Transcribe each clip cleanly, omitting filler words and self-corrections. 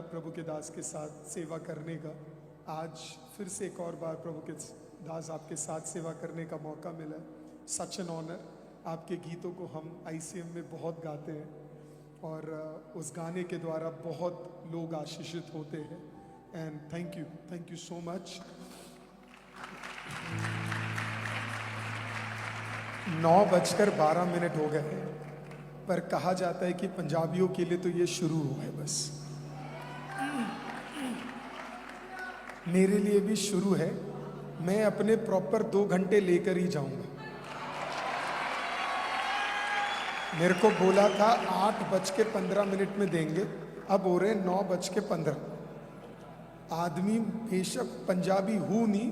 प्रभु के दास के साथ सेवा करने का आज फिर से एक और बार प्रभु के दास आपके साथ सेवा करने का मौका मिला है। Such an honour. आपके गीतों को हम ICM में बहुत गाते हैं और उस गाने के द्वारा बहुत लोग आशीषित होते हैं। And thank you so much. 9:12 हो गए हैं, पर कहा जाता है कि पंजाबियों के लिए तो ये शुरू हुआ है। बस मेरे लिए भी शुरू है। मैं अपने प्रॉपर 2 घंटे लेकर ही जाऊंगा। मेरे को बोला था 8:15 में देंगे, अब हो रहे 9:15। आदमी बेशक पंजाबी हूं नहीं,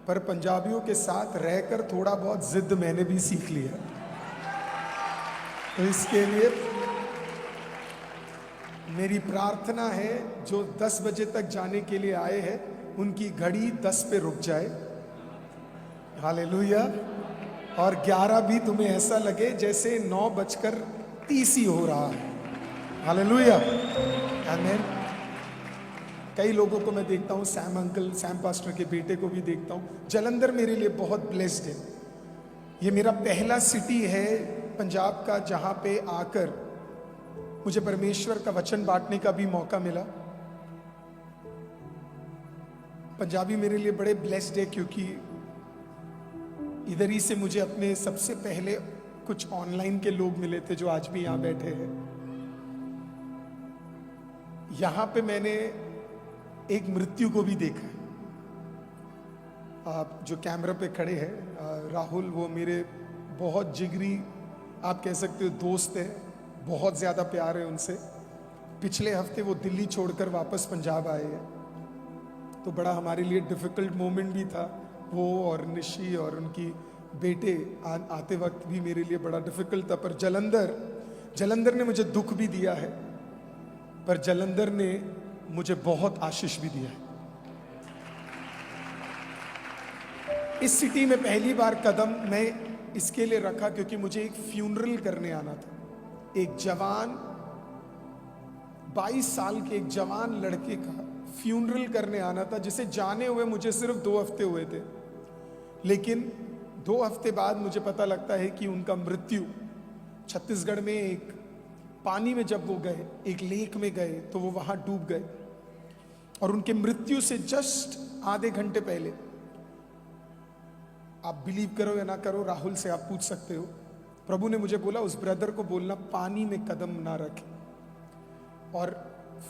पर पंजाबियों के साथ रहकर थोड़ा बहुत जिद मैंने भी सीख लिया। तो इसके लिए मेरी प्रार्थना है, जो 10 बजे तक जाने के लिए आए हैं उनकी घड़ी 10 पे रुक जाए। हालेलुया। और 11 भी तुम्हें ऐसा लगे जैसे 9:30 ही हो रहा है। हालेलुया, आमीन। कई लोगों को मैं देखता हूँ, सैम पास्टर के बेटे को भी देखता हूँ। जालंधर मेरे लिए बहुत ब्लेस्ड है। ये मेरा पहला सिटी है पंजाब का जहाँ पे आकर मुझे परमेश्वर का वचन बांटने का भी मौका मिला। पंजाबी मेरे लिए बड़े ब्लेस्ड है, क्योंकि इधर ही से मुझे अपने सबसे पहले कुछ ऑनलाइन के लोग मिले थे जो आज भी यहाँ बैठे हैं। यहाँ पे मैंने एक मृत्यु को भी देखा है। आप जो कैमरा पे खड़े हैं, राहुल, वो मेरे बहुत जिगरी, आप कह सकते हो दोस्त है। बहुत ज़्यादा प्यार है उनसे। पिछले हफ्ते वो दिल्ली छोड़कर वापस पंजाब आए हैं, तो बड़ा हमारे लिए डिफ़िकल्ट मोमेंट भी था। वो और निशी और उनकी बेटे आते वक्त भी मेरे लिए बड़ा डिफ़िकल्ट था। पर जलंधर ने मुझे दुख भी दिया है, पर जलंधर ने मुझे बहुत आशीष भी दिया है। इस सिटी में पहली बार कदम मैं इसके लिए रखा क्योंकि मुझे एक फ्यूनरल करने आना था। एक जवान 22 साल के एक जवान लड़के का फ्यूनरल करने आना था, जिसे जाने हुए मुझे सिर्फ 2 हफ्ते हुए थे। लेकिन 2 हफ्ते बाद मुझे पता लगता है कि उनका मृत्यु छत्तीसगढ़ में एक पानी में, जब वो गए, एक लेक में गए तो वो वहां डूब गए। और उनके मृत्यु से जस्ट आधे घंटे पहले, आप बिलीव करो या ना करो, राहुल से आप पूछ सकते हो, प्रभु ने मुझे बोला उस ब्रदर को बोलना पानी में कदम ना रखे। और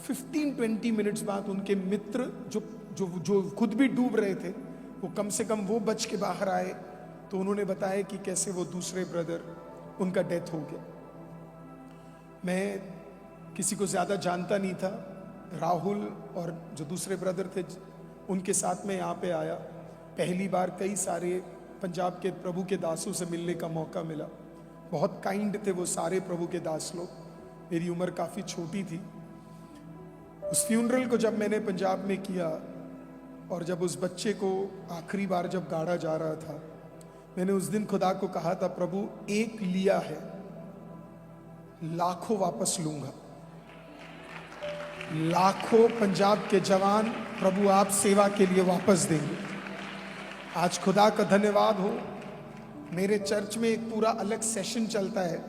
15-20 मिनट्स बाद उनके मित्र जो खुद भी डूब रहे थे, वो कम से कम वो बच के बाहर आए। तो उन्होंने बताया कि कैसे वो दूसरे ब्रदर, उनका डेथ हो गया। मैं किसी को ज़्यादा जानता नहीं था। राहुल और जो दूसरे ब्रदर थे उनके साथ में यहाँ पे आया। पहली बार कई सारे पंजाब के प्रभु के दासों से मिलने का मौका मिला। बहुत काइंड थे वो सारे प्रभु के दास लोग। मेरी उम्र काफ़ी छोटी थी। उस फ्यूनरल को जब मैंने पंजाब में किया और जब उस बच्चे को आखिरी बार जब गाड़ा जा रहा था, मैंने उस दिन खुदा को कहा था, प्रभु एक लिया है, लाखों वापस लूंगा। लाखों पंजाब के जवान प्रभु आप सेवा के लिए वापस देंगे। आज खुदा का धन्यवाद हो, मेरे चर्च में एक पूरा अलग सेशन चलता है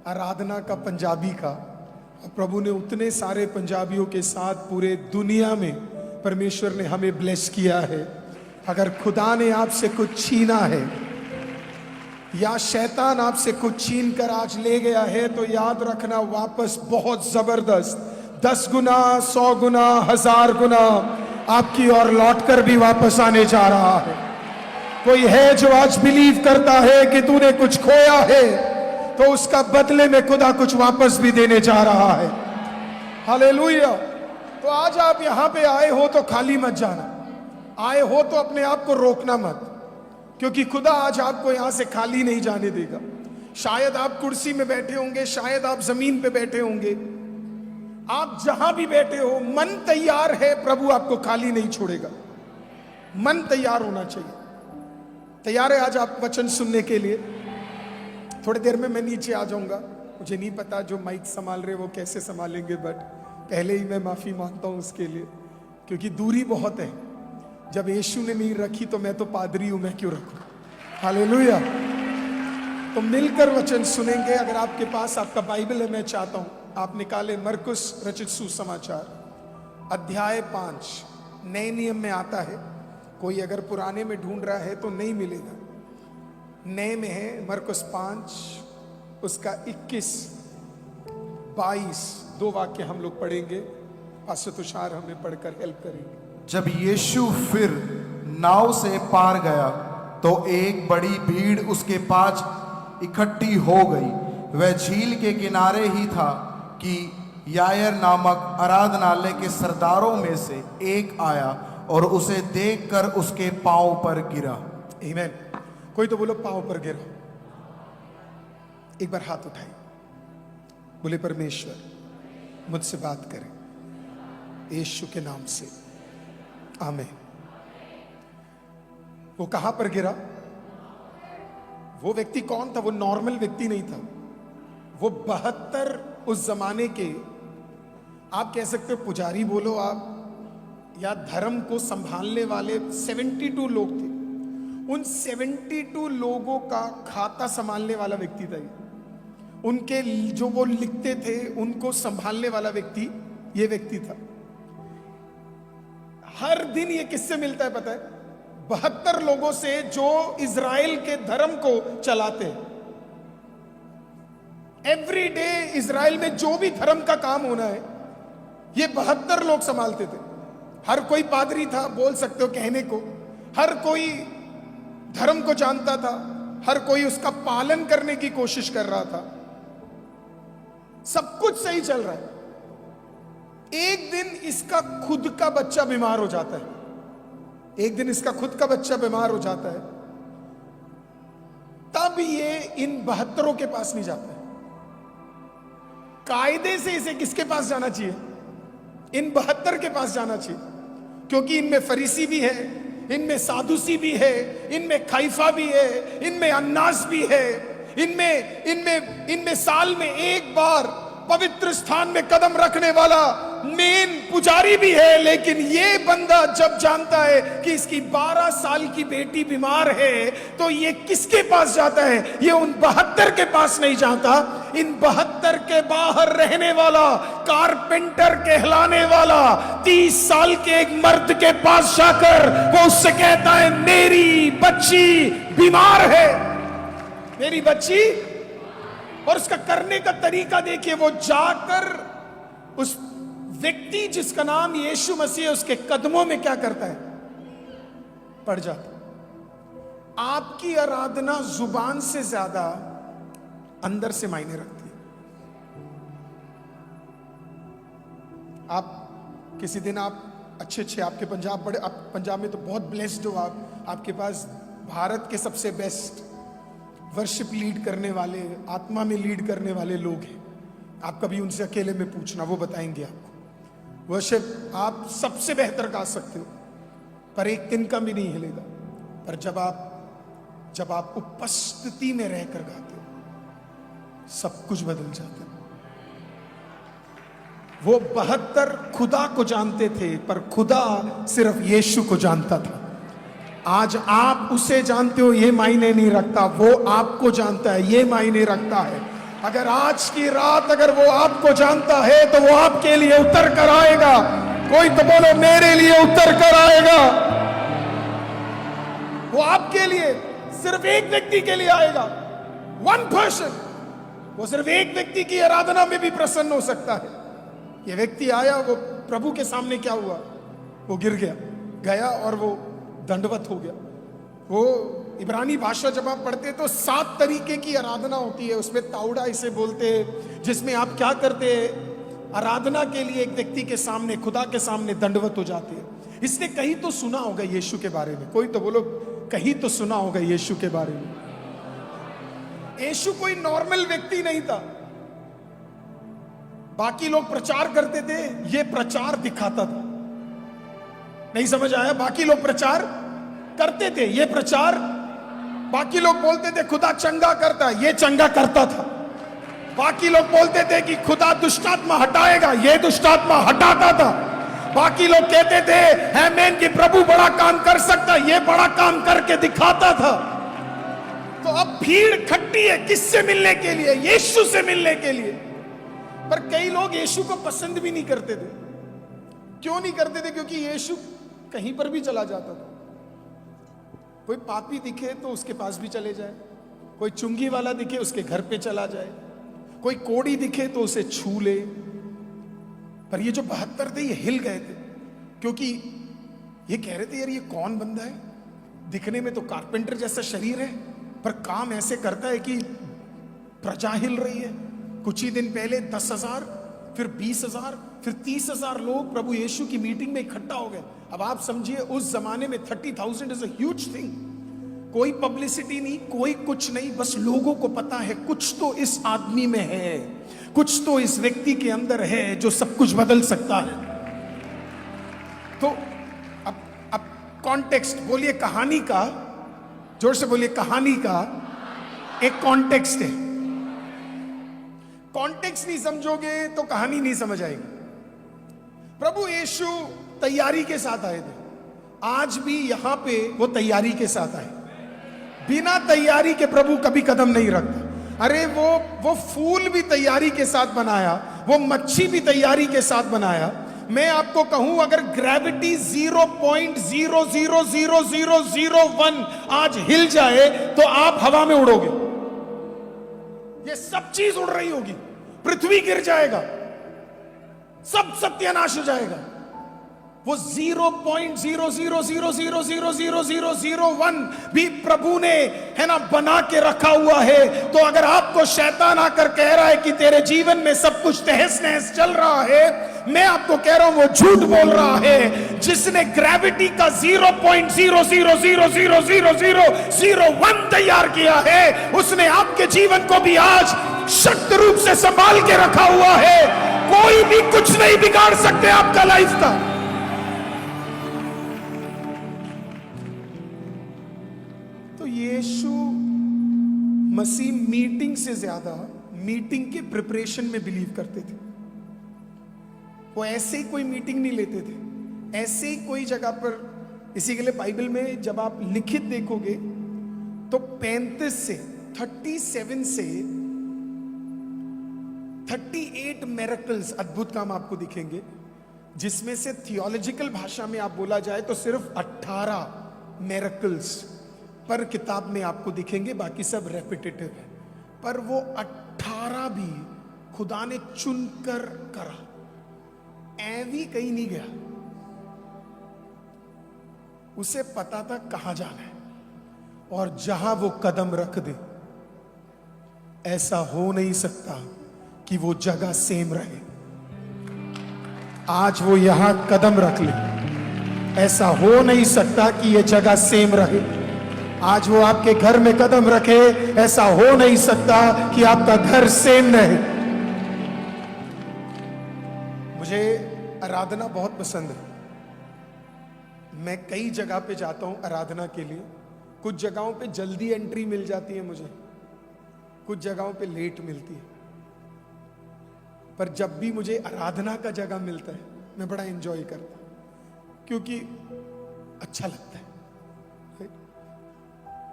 आराधना का, पंजाबी का। और प्रभु ने उतने सारे पंजाबियों के साथ पूरे दुनिया में परमेश्वर ने हमें ब्लेस किया है। अगर खुदा ने आपसे कुछ छीना है या शैतान आपसे कुछ छीन कर आज ले गया है, तो याद रखना वापस बहुत जबरदस्त 10 गुना, 100 गुना, 1000 गुना आपकी ओर लौटकर भी वापस आने जा रहा है। कोई है जो आज बिलीव करता है कि तूने कुछ खोया है, तो उसका बदले में खुदा कुछ वापस भी देने जा रहा है। हालेलुया। तो आज आप यहां पे आए हो तो खाली मत जाना। आए हो तो अपने आप को रोकना मत, क्योंकि खुदा आज आपको यहां से खाली नहीं जाने देगा। शायद आप कुर्सी में बैठे होंगे, शायद आप जमीन पे बैठे होंगे, आप जहां भी बैठे हो, मन तैयार है, प्रभु आपको खाली नहीं छोड़ेगा। मन तैयार होना चाहिए। तैयार है आज आप वचन सुनने के लिए? थोड़ी देर में मैं नीचे आ जाऊंगा। मुझे नहीं पता जो माइक संभाल रहे वो कैसे संभालेंगे, बट पहले ही मैं माफी मांगता हूं उसके लिए, क्योंकि दूरी बहुत है। जब यीशु ने नहीं रखी तो मैं तो पादरी हूं, मैं क्यों रखूं। हालेलुया। तो मिलकर वचन सुनेंगे। अगर आपके पास आपका बाइबल है, मैं चाहता हूं आप निकालें मरकुस रचित सुसमाचार अध्याय 5। नए नियम में आता है, कोई अगर पुराने में ढूंढ रहा है तो नहीं मिलेगा। नए में है मरकुस 5 उसका 21 22 दो वाक्य हम लोग पढ़ेंगे। पास्टर तुषार हमें पढ़कर हेल्प करेंगे। जब यीशु फिर नाव से पार गया तो एक बड़ी भीड़ उसके पास इकट्ठी हो गई। वह झील के किनारे ही था कि यायर नामक आराधनालय के सरदारों में से एक आया और उसे देखकर उसके पांव पर गिरा। आमीन। कोई तो बोलो पांव पर गिरा। एक बार हाथ उठाइए, बोले परमेश्वर मुझसे बात करें यीशु के नाम से, आमीन। वो कहां पर गिरा? वो व्यक्ति कौन था? वो नॉर्मल व्यक्ति नहीं था। वो 72 उस जमाने के, आप कह सकते हो पुजारी बोलो आप, या धर्म को संभालने वाले 72 लोग थे। उन 72 लोगों का खाता संभालने वाला व्यक्ति था ये। उनके जो वो लिखते थे उनको संभालने वाला व्यक्ति ये व्यक्ति था। हर दिन ये किससे मिलता है पता है? 72 लोगों से जो इजराइल के धर्म को चलाते हैं। एवरी डे इजराइल में जो भी धर्म का काम होना है ये 72 लोग संभालते थे। हर कोई पादरी था, बोल सकते हो कहने को। हर कोई धर्म को जानता था, हर कोई उसका पालन करने की कोशिश कर रहा था। सब कुछ सही चल रहा है। एक दिन इसका खुद का बच्चा बीमार हो जाता है। एक दिन इसका खुद का बच्चा बीमार हो जाता है। तब ये इन 72 के पास नहीं जाता है। कायदे से इसे किसके पास जाना चाहिए? इन 72 के पास जाना चाहिए, क्योंकि इनमें फरीसी भी है, इनमें सादुसी भी है, इनमें खैफा भी है, इनमें अन्नास भी है, इनमें साल में एक बार पवित्र स्थान में कदम रखने वाला मेन पुजारी भी है। लेकिन ये बंदा जब जानता है कि इसकी 12 साल की बेटी बीमार है तो ये किसके पास जाता है? ये उन 72 के पास नहीं जाता। इन 72 के बाहर रहने वाला कारपेंटर कहलाने वाला 30 साल के एक मर्द के पास जाकर वो उससे कहता है मेरी बच्ची बीमार है, मेरी बच्ची। और उसका करने का तरीका देखिए, वो जाकर उस व्यक्ति जिसका नाम यीशु मसीह है उसके कदमों में क्या करता है? पड़ जाता। आपकी आराधना जुबान से ज्यादा अंदर से मायने रखती है। आप किसी दिन आप अच्छे आपके पंजाब बड़े, आप पंजाब में तो बहुत ब्लेस्ड हो आप। आपके पास भारत के सबसे बेस्ट वर्शिप लीड करने वाले, आत्मा में लीड करने वाले लोग हैं। आप कभी उनसे अकेले में पूछना, वो बताएंगे आपको। वर्शिप आप सबसे बेहतर गा सकते हो, पर एक दिन का भी नहीं हिलेगा। पर जब आप उपस्थिति में रहकर गाते हो सब कुछ बदल जाता है। वो 72 खुदा को जानते थे, पर खुदा सिर्फ यीशु को जानता था। आज आप उसे जानते हो ये मायने नहीं रखता, वो आपको जानता है ये मायने रखता है। अगर आज की रात अगर वो आपको जानता है तो वो आपके लिए उतर कर आएगा। कोई तो बोलो मेरे लिए उतर कर आएगा। वो आपके लिए, सिर्फ एक व्यक्ति के लिए आएगा। 1 पर्सन। वो सिर्फ एक व्यक्ति की आराधना में भी प्रसन्न हो सकता है। ये व्यक्ति आया, वो प्रभु के सामने क्या हुआ? वो गिर गया और वो दंडवत हो गया। वो इब्रानी भाषा जब आप पढ़ते तो 7 तरीके की आराधना होती है। उसमें ताउडा इसे बोलते हैं, जिसमें आप क्या करते हैं? आराधना के लिए एक व्यक्ति के सामने, खुदा के सामने दंडवत हो जाते हैं। इसने कहीं तो सुना होगा यीशु के बारे में। कोई तो बोलो कहीं तो सुना होगा यीशु के बारे में। यीशु कोई नॉर्मल व्यक्ति नहीं था। बाकी लोग प्रचार करते थे, ये प्रचार दिखाता था। नहीं समझ आया? बाकी लोग प्रचार करते थे, ये प्रचार। बाकी लोग बोलते थे खुदा चंगा करता है, ये चंगा करता था। बाकी लोग बोलते थे कि खुदा दुष्टात्मा हटाएगा, ये दुष्टात्मा हटाता था। बाकी लोग कहते थे आमीन कि प्रभु बड़ा काम कर सकता, ये बड़ा काम करके दिखाता था। तो अब भीड़ खट्टी है किससे मिलने के लिए? यीशु से मिलने के लिए। पर कई लोग यीशु को पसंद भी नहीं करते थे। क्यों नहीं करते थे? क्योंकि यीशु कहीं पर भी चला जाता था। कोई पापी दिखे तो उसके पास भी चले जाए, कोई चुंगी वाला दिखे उसके घर पे चला जाए, कोई कोड़ी दिखे तो उसे छू ले। पर ये जो 72 थे ये हिल गए थे, क्योंकि ये कह रहे थे यार ये कौन बंदा है, दिखने में तो कारपेंटर जैसा शरीर है पर काम ऐसे करता है कि प्रजा हिल रही है। कुछ ही दिन पहले 10,000, फिर 20,000, फिर 30,000 लोग प्रभु यीशु की मीटिंग में इकट्ठा हो गए। अब आप समझिए उस जमाने में 30,000 इज अ ह्यूज थिंग। कोई पब्लिसिटी नहीं, कोई कुछ नहीं, बस लोगों को पता है कुछ तो इस आदमी में है, कुछ तो इस व्यक्ति के अंदर है जो सब कुछ बदल सकता है। तो अब कॉन्टेक्स्ट बोलिए, कहानी का, जोर से बोलिए, कहानी का एक कॉन्टेक्स्ट है। कॉन्टेक्स्ट नहीं समझोगे तो कहानी नहीं समझ आएगी। प्रभु यीशु तैयारी के साथ आए थे, आज भी यहां पे वो तैयारी के साथ आए। बिना तैयारी के प्रभु कभी कदम नहीं रखता। अरे वो फूल भी तैयारी के साथ बनाया, वो मच्छी भी तैयारी के साथ बनाया। मैं आपको कहूं अगर ग्रेविटी 0.000001 आज हिल जाए तो आप हवा में उड़ोगे। ये सब चीज उड़ रही होगी, पृथ्वी गिर जाएगा, सब सत्यानाश हो जाएगा। वो 0.00000001 भी प्रभु ने है ना बना के रखा हुआ है। तो अगर आपको शैतान आकर कह रहा है कि तेरे जीवन में सब कुछ तहस नहस चल रहा है, मैं आपको कह रहा हूं वो झूठ बोल रहा है। जिसने ग्रेविटी का 0.00000001 तैयार किया है, उसने आपके जीवन को भी आज शक्त रूप से संभाल के रखा हुआ है। कोई भी कुछ नहीं बिगाड़ सकते आपका लाइफ का। तो यीशु मसीह मीटिंग से ज्यादा मीटिंग के प्रिपरेशन में बिलीव करते थे। वो ऐसे ही कोई मीटिंग नहीं लेते थे, ऐसे ही कोई जगह पर। इसी के लिए बाइबल में जब आप लिखित देखोगे तो 37 से 38 मिरेकल्स, अद्भुत काम आपको दिखेंगे, जिसमें से थियोलॉजिकल भाषा में आप बोला जाए तो सिर्फ 18 मिरेकल्स पर किताब में आपको दिखेंगे, बाकी सब रेपिटेटिव है। पर वो 18 भी खुदा ने चुनकर करा, ऐवी कहीं नहीं गया। उसे पता था कहां जाना है, और जहां वो कदम रख दे ऐसा हो नहीं सकता कि वो जगह सेम रहे। आज वो यहां कदम रख ले, ऐसा हो नहीं सकता कि ये जगह सेम रहे। आज वो आपके घर में कदम रखे, ऐसा हो नहीं सकता कि आपका घर सेम रहे। मुझे आराधना बहुत पसंद है। मैं कई जगह पे जाता हूं आराधना के लिए। कुछ जगहों पे जल्दी एंट्री मिल जाती है मुझे, कुछ जगहों पे लेट मिलती है। पर जब भी मुझे आराधना का जगह मिलता है मैं बड़ा एंजॉय करता हूं, क्योंकि अच्छा लगता है।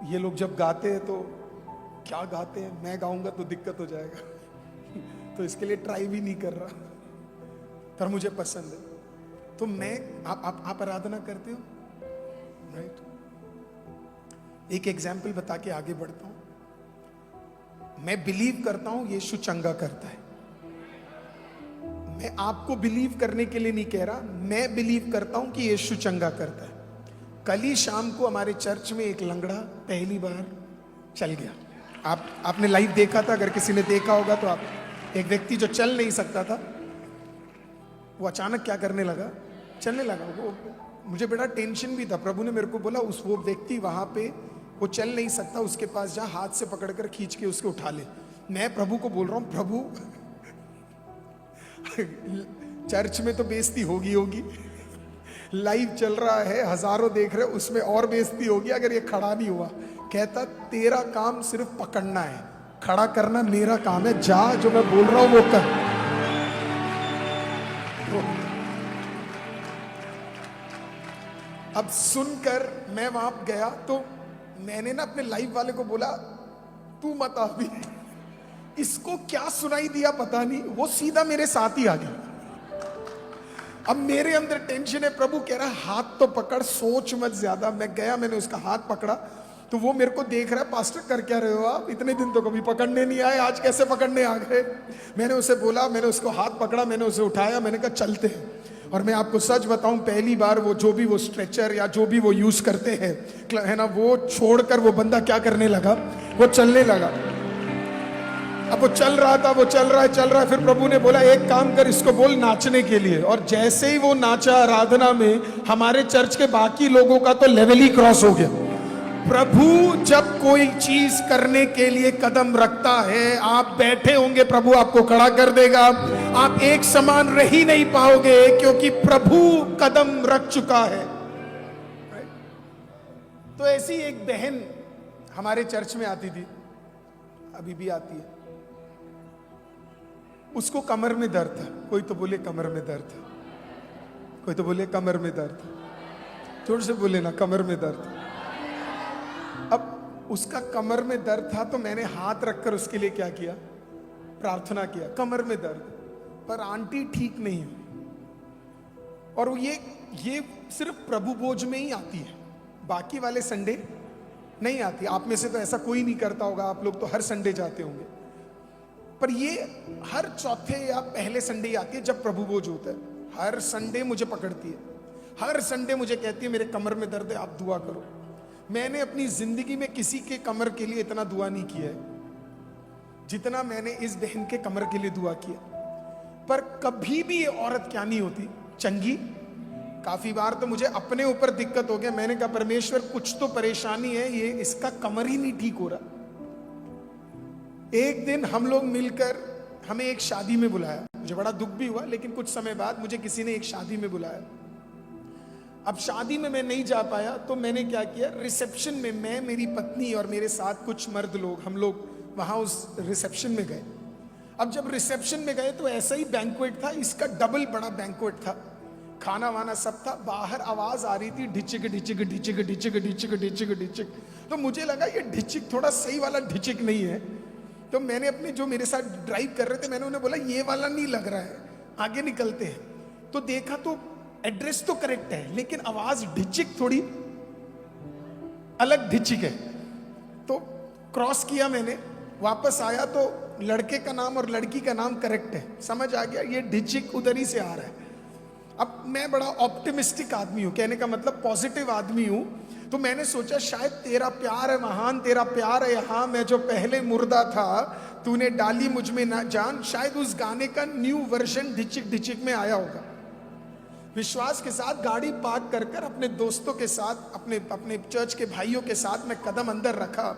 ये लोग जब गाते हैं तो क्या गाते हैं, मैं गाऊंगा तो दिक्कत हो जाएगा तो इसके लिए ट्राई भी नहीं कर रहा, पर मुझे पसंद है। तो मैं आप आराधना करते हो, राइट? एक एग्जाम्पल बता के आगे बढ़ता हूं। मैं बिलीव करता हूं यीशु चंगा करता है। मैं आपको बिलीव करने के लिए नहीं कह रहा, मैं बिलीव करता हूं कि यीशु चंगा करता है। कल ही शाम को हमारे चर्च में एक लंगड़ा पहली बार चल गया। आपने लाइव देखा था, अगर किसी ने देखा होगा तो आप। एक व्यक्ति जो चल नहीं सकता था, वो अचानक क्या करने लगा, चलने लगा। वो मुझे बड़ा टेंशन भी था। प्रभु ने मेरे को बोला वो व्यक्ति वहां पे वो चल नहीं सकता, उसके पास जा, हाथ से पकड़कर खींच के उसको उठा ले। मैं प्रभु को बोल रहा हूं, प्रभु चर्च में तो बेइज्जती होगी, लाइव चल रहा है, हजारों देख रहे, उसमें और बेइज्जती होगी अगर ये खड़ा नहीं हुआ। कहता तेरा काम सिर्फ पकड़ना है, खड़ा करना मेरा काम है, जा जो मैं बोल रहा हूं वो कर। तो अब सुनकर मैं वहां गया तो मैंने ना अपने लाइव वाले को बोला तू मत आ भी, इसको क्या सुनाई दिया पता नहीं, वो सीधा मेरे साथ ही आ गया। अब मेरे अंदर टेंशन है, प्रभु कह रहा है हाथ तो पकड़, सोच मत ज्यादा। मैं गया, मैंने उसका हाथ पकड़ा तो वो मेरे को देख रहा है, पास्टर कर क्या रहे हो आप, इतने दिन तो कभी पकड़ने नहीं आए, आज कैसे पकड़ने आ गए। मैंने उसे बोला, मैंने उसको हाथ पकड़ा, मैंने उसे उठाया, मैंने कहा चलते हैं। और मैं आपको सच बताऊं, पहली बार वो जो भी वो स्ट्रेचर या जो भी वो यूज करते हैं है ना, वो छोड़कर वो बंदा क्या करने लगा, वो चलने लगा। अब वो चल रहा था, वो चल रहा है, फिर प्रभु ने बोला एक काम कर, इसको बोल नाचने के लिए। और जैसे ही वो नाचा आराधना में, हमारे चर्च के बाकी लोगों का तो लेवल ही क्रॉस हो गया। प्रभु जब कोई चीज करने के लिए कदम रखता है, आप बैठे होंगे प्रभु आपको खड़ा कर देगा, आप एक समान रह ही नहीं पाओगे, क्योंकि प्रभु कदम रख चुका है। तो ऐसी एक बहन हमारे चर्च में आती थी, अभी भी आती है। उसको कमर में दर्द था, कोई तो बोले कमर में दर्द था, कोई तो बोले कमर में दर्द, जोर से बोले ना कमर में दर्द। अब उसका कमर में दर्द था तो मैंने हाथ रखकर उसके लिए क्या किया, प्रार्थना किया, कमर में दर्द, पर आंटी ठीक नहीं है। और ये सिर्फ प्रभु भोज में ही आती है, बाकी वाले संडे नहीं आती। आप में से तो ऐसा कोई नहीं करता होगा, आप लोग तो हर संडे जाते होंगे, पर ये हर चौथे या पहले संडे ही आती है जब प्रभु भोज होता है। हर संडे मुझे पकड़ती है, हर संडे मुझे कहती है मेरे कमर में दर्द है, आप दुआ करो। मैंने अपनी जिंदगी में किसी के कमर के लिए इतना दुआ नहीं किया है जितना मैंने इस बहन के कमर के लिए दुआ किया। पर कभी भी ये औरत क्या नहीं होती, चंगी। काफी बार तो मुझे अपने ऊपर दिक्कत हो गया, मैंने कहा परमेश्वर कुछ तो परेशानी है, ये इसका कमर ही नहीं ठीक हो रहा। एक दिन हम लोग मिलकर हमें एक शादी में बुलाया, मुझे बड़ा दुख भी हुआ, लेकिन कुछ समय बाद मुझे किसी ने एक शादी में बुलाया। अब शादी में मैं नहीं जा पाया तो मैंने क्या किया, रिसेप्शन में मैं, मेरी पत्नी और मेरे साथ कुछ मर्द लोग, हम लोग वहां उस रिसेप्शन में गए। अब जब रिसेप्शन में गए तो ऐसा ही बैंक्वेट था, इसका डबल बड़ा बैंक्वेट था, खाना वाना सब था। बाहर आवाज आ रही थी ढिचिक ढिचिक ढिचिक ढिचिक ढिचिक ढिचिक ढिचिक। तो मुझे लगा ये ढिचिक थोड़ा सही वाला ढिचिक नहीं है, तो मैंने अपने जो मेरे साथ ड्राइव कर रहे थे, मैंने उन्हें बोला ये वाला नहीं लग रहा है, आगे निकलते हैं। तो देखा तो एड्रेस तो करेक्ट है, लेकिन आवाज ढिचिक थोड़ी अलग ढिचिक है। तो क्रॉस किया मैंने, वापस आया तो लड़के का नाम और लड़की का नाम करेक्ट है, समझ आ गया ये ढिचिक उधर ही से आ रहा है। अब मैं बड़ा ऑप्टिमिस्टिक आदमी हूं, कहने का मतलब पॉजिटिव आदमी हूं, तो मैंने सोचा शायद तेरा प्यार है महान, तेरा प्यार है यहाँ, मैं जो पहले मुर्दा था तूने डाली मुझ में ना जान, शायद उस गाने का न्यू वर्जन ढिचिक ढिचिक में आया होगा। विश्वास के साथ गाड़ी पार्क कर कर अपने दोस्तों के साथ, अपने चर्च के भाइयों के साथ मैं कदम अंदर रखा,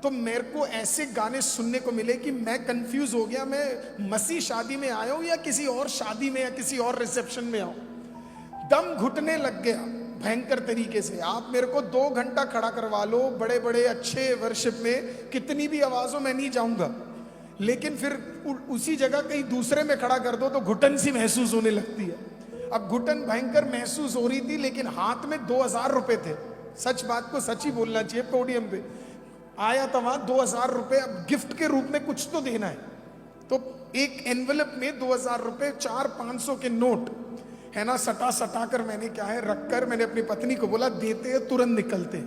तो मेरे को ऐसे गाने सुनने को मिले कि मैं कंफ्यूज हो गया, मैं मसीह शादी में आया हूं या किसी और शादी में या किसी और रिसेप्शन में आऊं। दम घुटने लग गया भयंकर तरीके से। आप मेरे को 2 घंटा खड़ा करवा लो बड़े बड़े अच्छे वर्शिप में, कितनी भी आवाजों में नहीं जाऊंगा, लेकिन फिर उसी जगह कहीं दूसरे में खड़ा कर दो तो घुटन सी महसूस होने लगती है। अब घुटन भयंकर महसूस हो रही थी, लेकिन हाथ में 2000 रुपए थे। सच बात को सच ही बोलना चाहिए, पोडियम पे आया था वहां 2000 रुपए, अब गिफ्ट के रूप में कुछ तो देना है। तो एक एनवेलप में 2000 रुपए, 400-500 के नोट है ना, सटा सटा कर मैंने क्या है रखकर, मैंने अपनी पत्नी को बोला देते हैं तुरंत निकलते।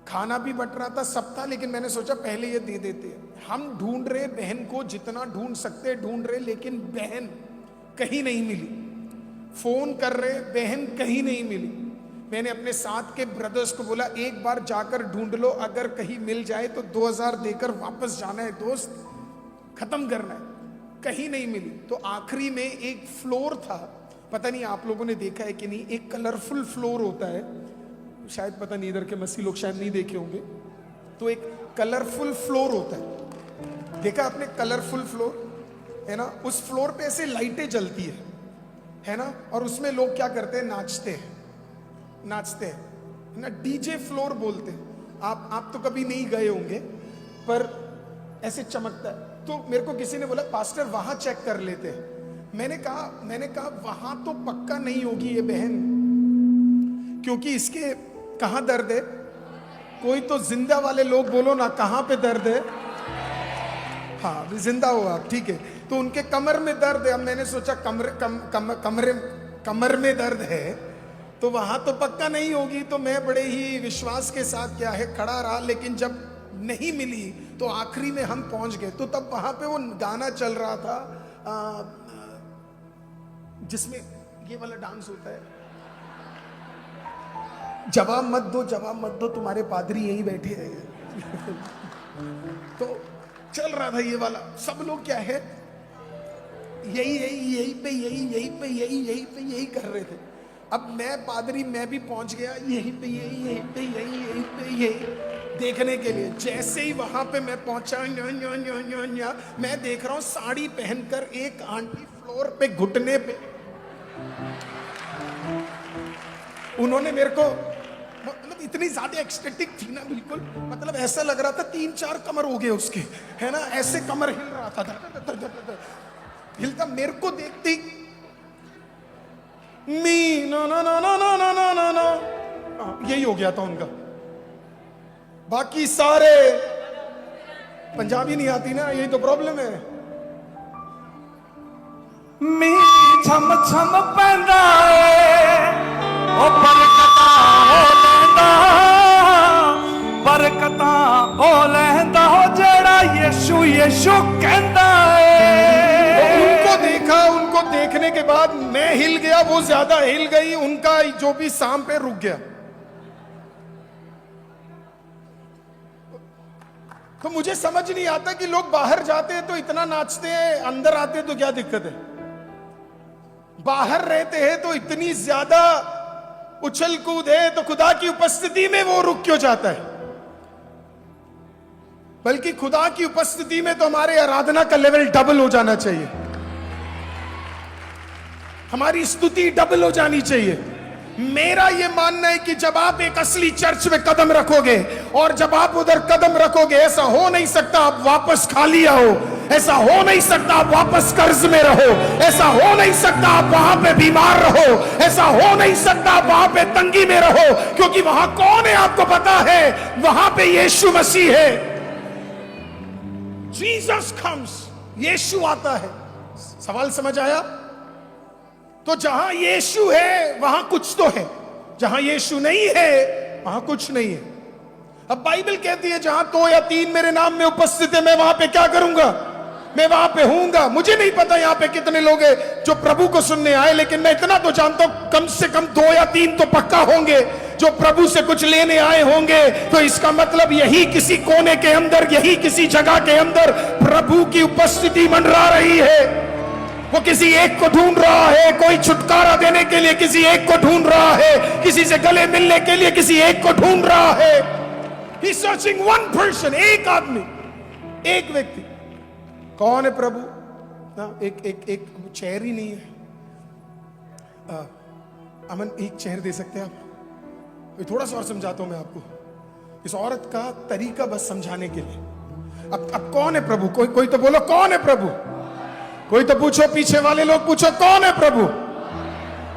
खाना भी बट रहा था, सब था, लेकिन मैंने सोचा पहले ये दे देते हैं। हम ढूंढ रहे बहन को, जितना ढूंढ सकते ढूंढ रहे, लेकिन बहन कहीं नहीं मिली। फोन कर रहे, बहन कहीं नहीं मिली। मैंने अपने साथ के ब्रदर्स को बोला एक बार जाकर ढूंढ लो, अगर कहीं मिल जाए तो 2000 देकर वापस जाना है दोस्त, खत्म करना है। कहीं नहीं मिली। तो आखिरी में एक फ्लोर था, पता नहीं आप लोगों ने देखा है कि नहीं, एक कलरफुल फ्लोर होता है, शायद पता नहीं इधर के मसीह लोग शायद नहीं देखे होंगे। तो एक कलरफुल फ्लोर होता है, देखा आपने कलरफुल फ्लोर है ना, उस फ्लोर पे ऐसे लाइटें जलती है ना, और उसमें लोग क्या करते हैं, नाचते हैं ना, डीजे फ्लोर बोलते हैं। आप तो कभी नहीं गए होंगे, पर ऐसे चमकता है। तो मेरे को किसी ने बोला पास्टर वहां चेक कर लेते हैं। मैंने कहा वहां तो पक्का नहीं होगी ये बहन, क्योंकि इसके कहां दर्द है? कोई तो जिंदा वाले लोग बोलो ना, कहां पे दर्द है? हाँ जिंदा हो आप, ठीक है। तो उनके कमर में दर्द है। अब मैंने सोचा कमर में दर्द है तो वहां तो पक्का नहीं होगी। तो मैं बड़े ही विश्वास के साथ क्या है खड़ा रहा, लेकिन जब नहीं मिली तो आखिरी में हम पहुंच गए। तो तब वहां पे वो गाना चल रहा था जिसमें ये वाला डांस होता है, जवाब मत दो तुम्हारे पादरी यहीं बैठे हैं। तो चल रहा था ये वाला, सब लोग क्या है यही कर रहे थे। अब मैं पादरी, मैं भी पहुंच गया यहीं पे यही देखने के लिए। जैसे ही वहां पे मैं पहुंचा, मैं देख रहा हूं साड़ी पहनकर एक आंटी फ्लोर पे घुटने पे, उन्होंने मेरे को मतलब इतनी ज्यादा एक्सटेटिक थी ना, बिल्कुल मतलब ऐसा लग रहा था 3-4 कमर हो गए उसके, है ना, ऐसे कमर हिल रहा था, हिलता। मेरे को देखती मी ना ना ना ना ना ना ना ना ना, यही हो गया था उनका। बाकी सारे पंजाबी नहीं आती ना, यही तो प्रॉब्लम है। मी छम छम पैंदा ए ओ बरकता हो लैंदा, बरकता हो लैंदा हो जेड़ा यीशु यीशु कहंदा ए। उनको देखने के बाद मैं हिल गया, वो ज्यादा हिल गई, उनका जो भी सांप पे रुक गया। तो मुझे समझ नहीं आता कि लोग बाहर जाते हैं तो इतना नाचते हैं, अंदर आते हैं तो क्या दिक्कत है? बाहर रहते हैं तो इतनी ज्यादा उछल कूद है, तो खुदा की उपस्थिति में वो रुक क्यों जाता है? बल्कि खुदा की उपस्थिति में तो हमारे आराधना का लेवल डबल हो जाना चाहिए, हमारी स्तुति डबल हो जानी चाहिए। मेरा यह मानना है कि जब आप एक असली चर्च में कदम रखोगे और जब आप उधर कदम रखोगे, ऐसा हो नहीं सकता आप वापस खाली आओ, ऐसा हो नहीं सकता आप वापस कर्ज में रहो, ऐसा हो नहीं सकता आप वहां पे बीमार रहो, ऐसा हो नहीं सकता आप वहां पे तंगी में रहो, क्योंकि वहां कौन है आपको पता है? वहां पे यीशु मसीह है। जीसस कम्स, यीशु आता है। सवाल समझ आया? तो जहां यीशु है वहां कुछ तो है, जहां यीशु नहीं है वहां कुछ नहीं है। अब बाइबल कहती है जहां 2 या 3 मेरे नाम में उपस्थित है, मैं वहां पे क्या करूंगा? मैं वहां पे हूंगा। मुझे नहीं पता यहां पे कितने लोग हैं जो प्रभु को सुनने आए, लेकिन मैं इतना तो जानता हूं कम से कम 2 या 3 तो पक्का होंगे जो प्रभु से कुछ लेने आए होंगे। तो इसका मतलब यही किसी कोने के अंदर, यही किसी जगह के अंदर प्रभु की उपस्थिति मंडरा रही है। वो किसी एक को ढूंढ रहा है, कोई छुटकारा देने के लिए किसी एक को ढूंढ रहा है, किसी से गले मिलने के लिए किसी एक को ढूंढ रहा है। He's searching one person, एक आदमी, एक व्यक्ति। कौन है प्रभु? एक चेहर ही नहीं है। अमन एक चेहर दे सकते हैं आप? थोड़ा सा और समझाता हूं मैं आपको इस औरत का तरीका, बस समझाने के लिए। अब कौन है प्रभु? कोई तो बोलो कौन है प्रभु? कोई तो पूछो, पीछे वाले लोग पूछो कौन है प्रभु?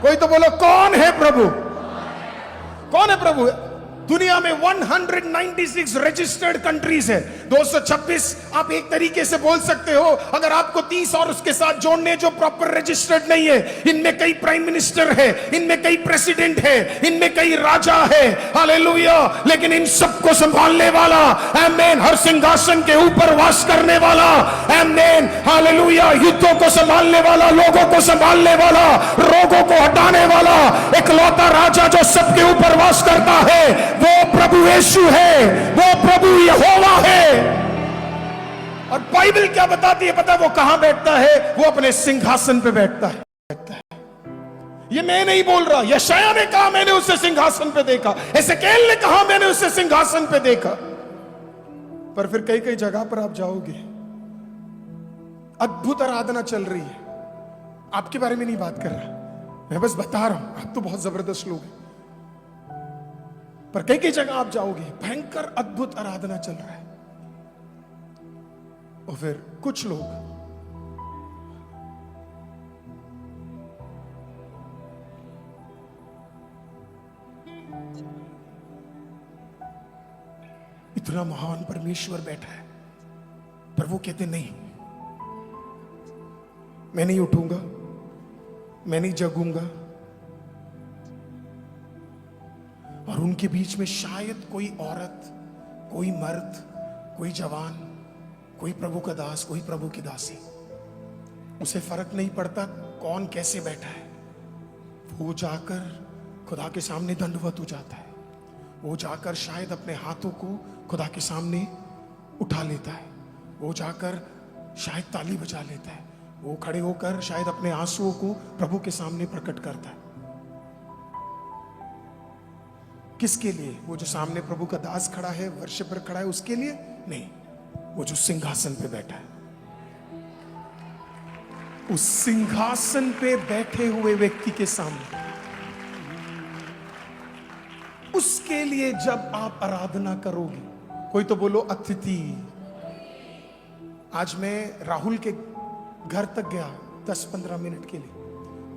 कोई तो बोलो कौन है प्रभु? कौन है प्रभु? दुनिया में 196 रजिस्टर्ड कंट्रीज है, 226 आप एक तरीके से बोल सकते हो। अगर आपको 30 और उसके साथ जोड़ने जो प्रॉपर रजिस्टर्ड नहीं है, इनमें कई प्राइम मिनिस्टर है, इनमें कई प्रेसिडेंट है, इनमें कई राजा है, हालेलुया। लेकिन इन सबको संभालने वाला, आमेन, हर सिंहासन के ऊपर वास करने वाला, आमेन, हालेलुया, युद्धों को संभालने वाला, लोगों को संभालने वाला, रोगों को हटाने वाला, इकलौता राजा जो सबके ऊपर वास करता है, वो प्रभु यीशु है, वो प्रभु यहोवा है। और बाइबल क्या बताती है पता है? वो कहां बैठता है? वो अपने सिंहासन पे बैठता है। ये मैं नहीं बोल रहा, यशाया ने कहा मैंने उसे सिंहासन पे देखा, एसेकेल ने कहा मैंने उसे सिंहासन पे देखा। पर फिर कई कई जगह पर आप जाओगे, अद्भुत आराधना चल रही है। आपके बारे में नहीं बात कर रहा, मैं बस बता रहा हूं, आप तो बहुत जबरदस्त लोग हैं। पर कई कई जगह आप जाओगे, भयंकर अद्भुत आराधना चल रहा है। और फिर कुछ लोग इतना महान परमेश्वर बैठा है, पर वो कहते नहीं, मैं नहीं उठूंगा, मैं नहीं जगूंगा। और उनके बीच में शायद कोई औरत, कोई मर्द, कोई जवान, कोई प्रभु का दास, कोई प्रभु की दासी, उसे फर्क नहीं पड़ता कौन कैसे बैठा है। वो जाकर खुदा के सामने दंडवत हो जाता है। वो जाकर शायद अपने हाथों को खुदा के सामने उठा लेता है। वो जाकर शायद ताली बजा लेता है। वो खड़े होकर शायद अपने आंसुओं को प्रभु के सामने प्रकट करता है। किसके लिए? वो जो सामने प्रभु का दास खड़ा है, वर्शिपर खड़ा है, उसके लिए नहीं, वो जो सिंहासन पे बैठा है, उस सिंहासन पे बैठे हुए व्यक्ति के सामने, उसके लिए जब आप आराधना करोगे। कोई तो बोलो अतिथि। आज मैं राहुल के घर तक गया 10-15 मिनट के लिए।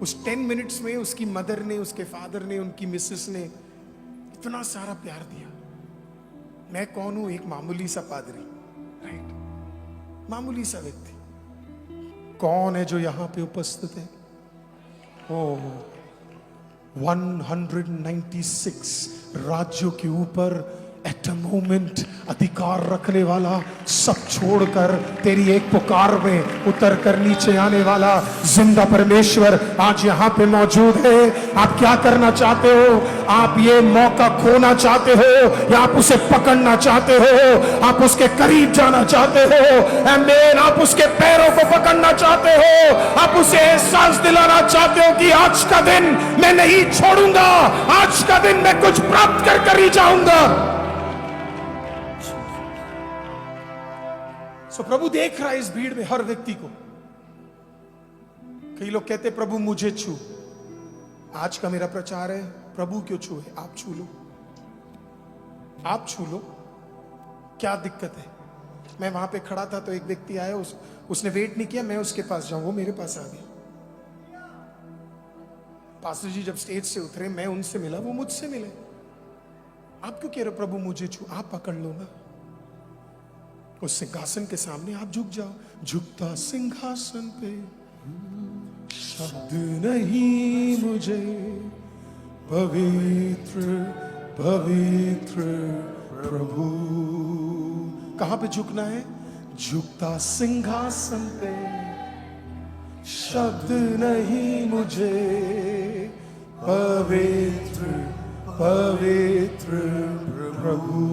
उस 10 मिनट्स में उसकी मदर ने, उसके फादर ने, उनकी मिसेस ने इतना सारा प्यार दिया। मैं कौन हूं? एक मामूली सा पादरी, राइट, मामूली सा व्यक्ति। कौन है जो यहां पे उपस्थित है? ओ 196 राज्यों के ऊपर एट अ मोमेंट अधिकार रखने वाला, सब छोड़कर तेरी एक पुकार में उतर कर नीचे आने वाला जिंदा परमेश्वर आज यहाँ पे मौजूद है। आप क्या करना चाहते हो? आप ये मौका खोना चाहते हो या आप उसे पकड़ना चाहते हो? आप उसके करीब जाना चाहते हो? आमीन। आप उसके पैरों को पकड़ना चाहते हो? आप उसे एहसास दिलाना चाहते हो कि आज का दिन मैं नहीं छोड़ूंगा, आज का दिन मैं कुछ प्राप्त कर ही जाऊंगा। सो प्रभु देख रहा है इस भीड़ में हर व्यक्ति को। कई लोग कहते प्रभु मुझे छू। आज का मेरा प्रचार है, प्रभु क्यों छू है? आप छू लो, आप छू लो, क्या दिक्कत है? मैं वहां पे खड़ा था तो एक व्यक्ति आया, उसने वेट नहीं किया मैं उसके पास जाऊं, वो मेरे पास आ गया। पास्टर जी जब स्टेज से उतरे, मैं उनसे मिला, वो मुझसे मिले। आप क्यों कह रहे हो प्रभु मुझे छू? आप पकड़ लो ना उस सिंहासन के सामने, आप झुक जाओ। झुकता सिंहासन पे शब्द नहीं मुझे, पवित्र पवित्र प्रभु। कहां पे झुकना है? झुकता सिंहासन पे शब्द नहीं मुझे, पवित्र पवित्र प्रभु।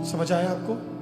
समझ आया आपको?